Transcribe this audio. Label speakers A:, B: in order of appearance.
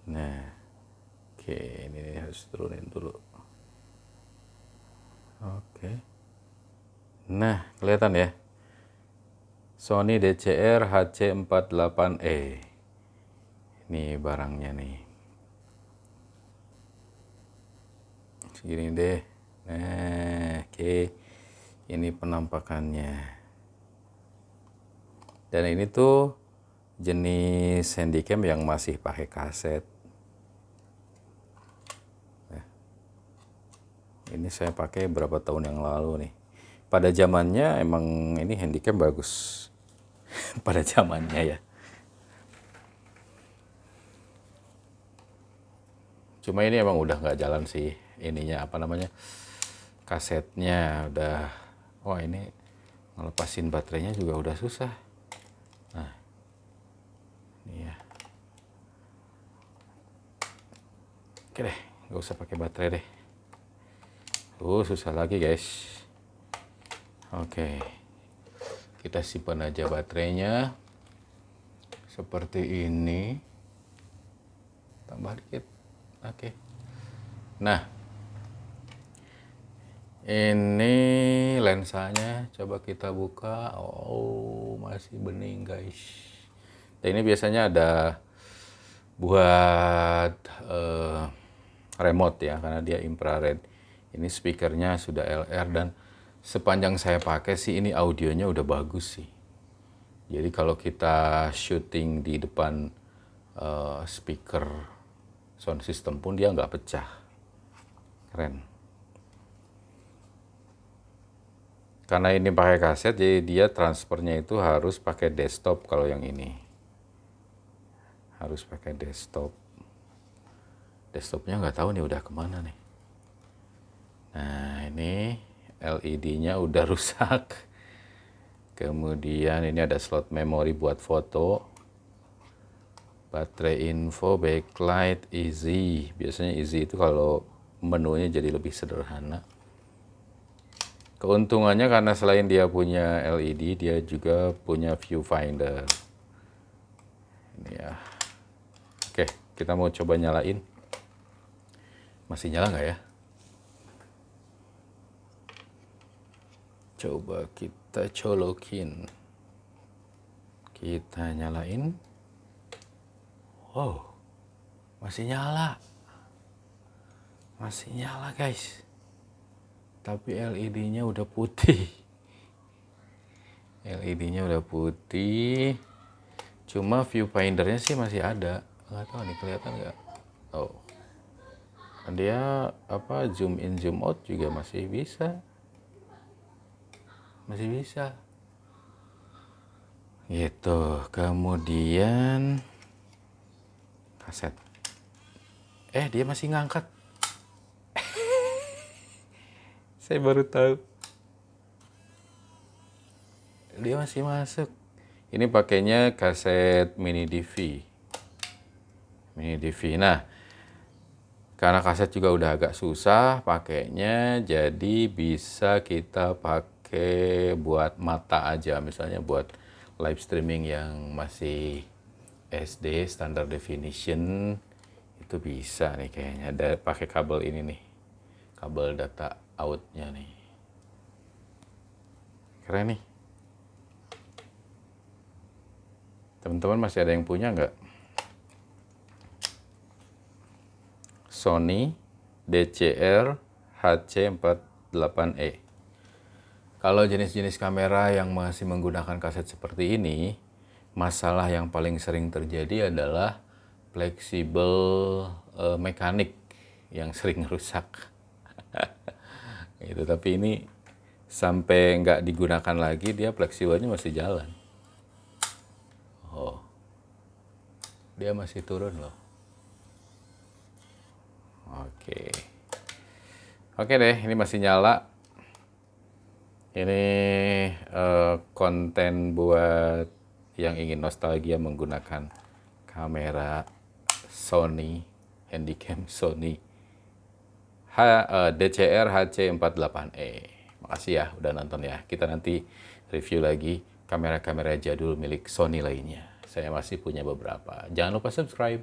A: Nah, oke, ini harus turunin dulu. Oke. Nah, kelihatan ya. Sony DCR HC48E. Ini barangnya nih. Segini deh. Nah, oke. Ini penampakannya. Dan ini tuh jenis handycam yang masih pakai kaset. Nah, ini saya pakai berapa tahun yang lalu nih. Pada zamannya emang ini handycam bagus. Pada zamannya ya. Cuma ini emang udah nggak jalan sih. Ininya apa namanya? Kasetnya udah. Wah, ini ngelepasin baterainya juga udah susah. Nah, ini ya. Oke deh, nggak usah pakai baterai deh. Susah lagi guys. Oke, kita simpan aja baterainya seperti ini. Tambah dikit. Oke. Nah, ini lensanya coba kita buka. Oh, masih bening guys. Dan ini biasanya ada buat remote ya, karena dia infrared. Ini speakernya sudah LR dan sepanjang saya pakai sih ini audionya udah bagus sih. Jadi kalau kita syuting di depan speaker sound system pun dia nggak pecah. Keren. Karena ini pakai kaset, jadi dia transfernya itu harus pakai desktop kalau yang ini. Harus pakai desktop. Desktopnya nggak tahu nih udah kemana nih. Nah, ini LED-nya udah rusak. Kemudian ini ada slot memori buat foto. Baterai info, backlight, easy. Biasanya easy itu kalau menunya jadi lebih sederhana. Keuntungannya karena selain dia punya LED, dia juga punya viewfinder. Ini ya. Oke, kita mau coba nyalain. Masih nyala nggak ya? Coba kita colokin. Kita nyalain. Wow, masih nyala. Masih nyala guys. Tapi LED-nya udah putih. LED-nya udah putih. Cuma viewfindernya sih masih ada. Nggak tahu nih kelihatan nggak? Oh, dia apa zoom in zoom out juga masih bisa. Masih bisa. Gitu. Kemudian kaset. Dia masih ngangkat. Saya baru tahu. Dia masih masuk. Ini pakainya kaset mini DV. Mini DV. Nah, karena kaset juga udah agak susah pakainya, jadi bisa kita pakai buat mata aja. Misalnya buat live streaming yang masih SD, standard definition, itu bisa nih kayaknya. Ada pakai kabel ini nih. Kabel data outnya nih. Keren nih. Teman-teman masih ada yang punya nggak? Sony DCR HC48E. Kalau jenis-jenis kamera yang masih menggunakan kaset seperti ini, masalah yang paling sering terjadi adalah fleksibel mekanik yang sering rusak. Gitu. Tapi ini sampai nggak digunakan lagi, dia fleksibelnya masih jalan. Oh, dia masih turun loh. Oke deh, ini masih nyala. Ini konten buat yang ingin nostalgia menggunakan kamera Sony, handycam Sony DCR HC48E. Makasih ya udah nonton ya. Kita nanti review lagi kamera-kamera jadul milik Sony lainnya. Saya masih punya beberapa. Jangan lupa subscribe.